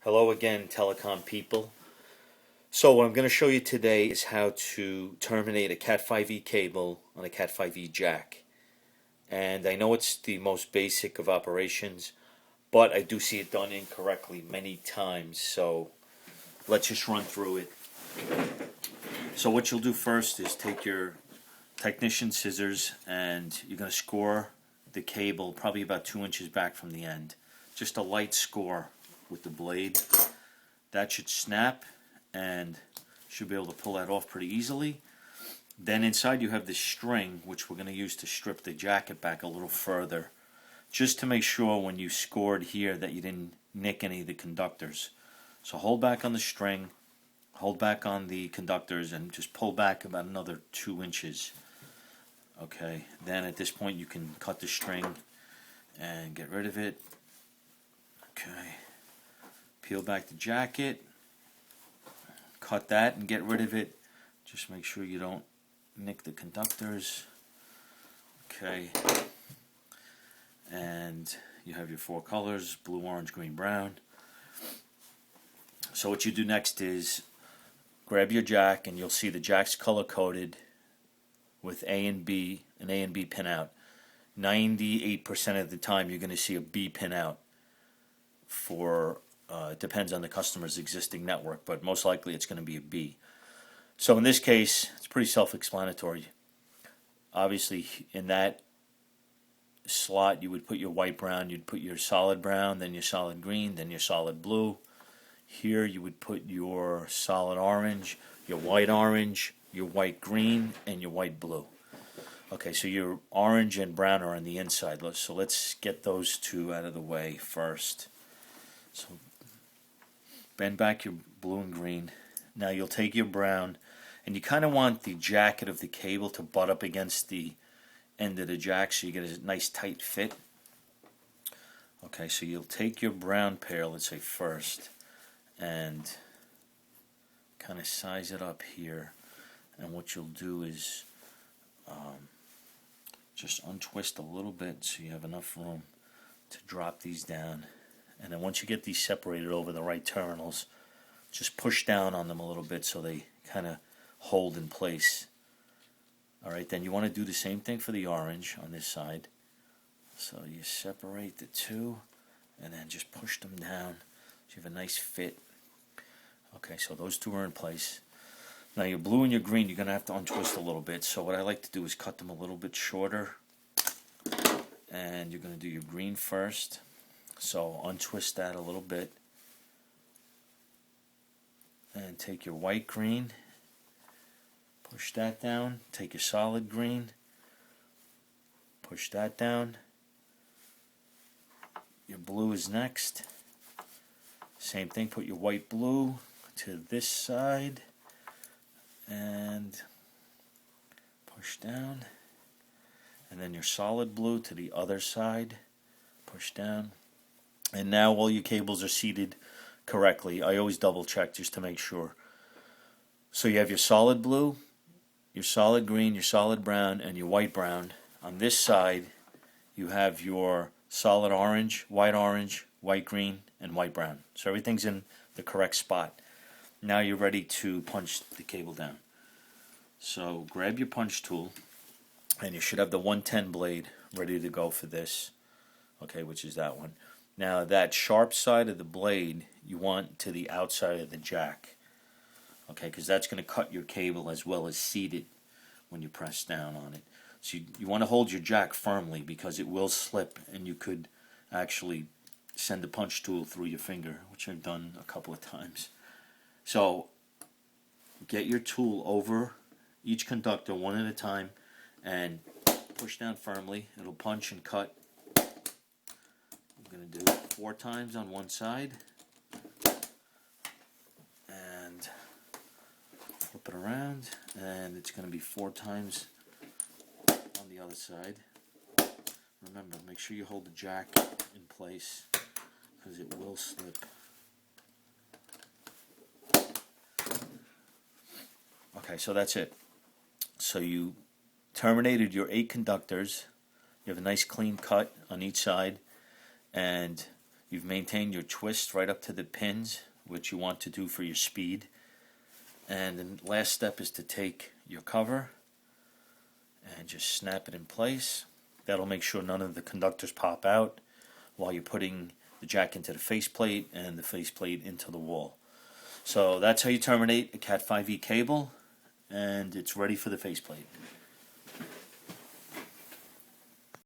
Hello again, telecom people. So what I'm going to show you today is how to terminate a Cat 5e cable on a Cat 5e jack. And I know it's the most basic of operations, but I do see it done incorrectly many times. So let's just run through it. So what you'll do first is take your technician scissors and you're going to score the cable probably about 2 inches back from the end. Just a light score with the blade. That should snap and should be able to pull that off pretty easily. Then inside you have this string, which we're going to use to strip the jacket back a little further, just to make sure when you scored here that you didn't nick any of the conductors. So hold back on the string, hold back on the conductors, and just pull back about another 2 inches. Okay, then at this point you can cut the string and get rid of it. Okay, peel back the jacket, cut that and get rid of it. Just make sure you don't nick the conductors. Okay, and you have your 4 colors: blue, orange, green, brown. So what you do next is grab your jack, and you'll see the jack's color coded with A and B, an A and B pin out. 98% of the time you're going to see a B pin out. For it depends on the customer's existing network, but most likely it's going to be a B. So in this case, it's pretty self-explanatory. Obviously, in that slot, you would put your white brown, you'd put your solid brown, then your solid green, then your solid blue. Here you would put your solid orange, your white green, and your white blue. Okay, so your orange and brown are on the inside. So let's get those two out of the way first. So bend back your blue and green. Now you'll take your brown, and you kind of want the jacket of the cable to butt up against the end of the jack so you get a nice tight fit. Okay, so you'll take your brown pair, let's say first, and kind of size it up here. And what you'll do is just untwist a little bit so you have enough room to drop these down. And then once you get these separated over the right terminals, just push down on them a little bit so they kind of hold in place. Alright, then you want to do the same thing for the orange on this side. So you separate the two and then just push them down so you have a nice fit. Okay, so those two are in place. Now your blue and your green, you're going to have to untwist a little bit. So what I like to do is cut them a little bit shorter. And you're going to do your green first. So untwist that a little bit. And take your white green. Push that down. Take your solid green. Push that down. Your blue is next. Same thing, put your white blue to this side. And push down. And then your solid blue to the other side. Push down. And now all your cables are seated correctly. I always double check just to make sure. So you have your solid blue, your solid green, your solid brown, and your white brown. On this side, you have your solid orange, white green, and white brown. So everything's in the correct spot. Now you're ready to punch the cable down. So grab your punch tool, and you should have the 110 blade ready to go for this. Okay, which is that one. Now that sharp side of the blade you want to the outside of the jack. Okay, because that's going to cut your cable as well as seat it when you press down on it. So you want to hold your jack firmly because it will slip and you could actually send the punch tool through your finger, which I've done a couple of times. So get your tool over each conductor one at a time and push down firmly. It'll punch and cut. I'm going to do 4 times on one side and flip it around, and it's going to be 4 times on the other side. Remember, make sure you hold the jack in place because it will slip. Okay, so that's it. So you terminated your 8 conductors. You have a nice clean cut on each side, and You've maintained your twist right up to the pins, which you want to do for your speed. And the last step is to take your cover and just snap it in place. That'll make sure none of the conductors pop out while you're putting the jack into the faceplate and the faceplate into the wall. So that's how you terminate a Cat 5e cable, and it's ready for the faceplate.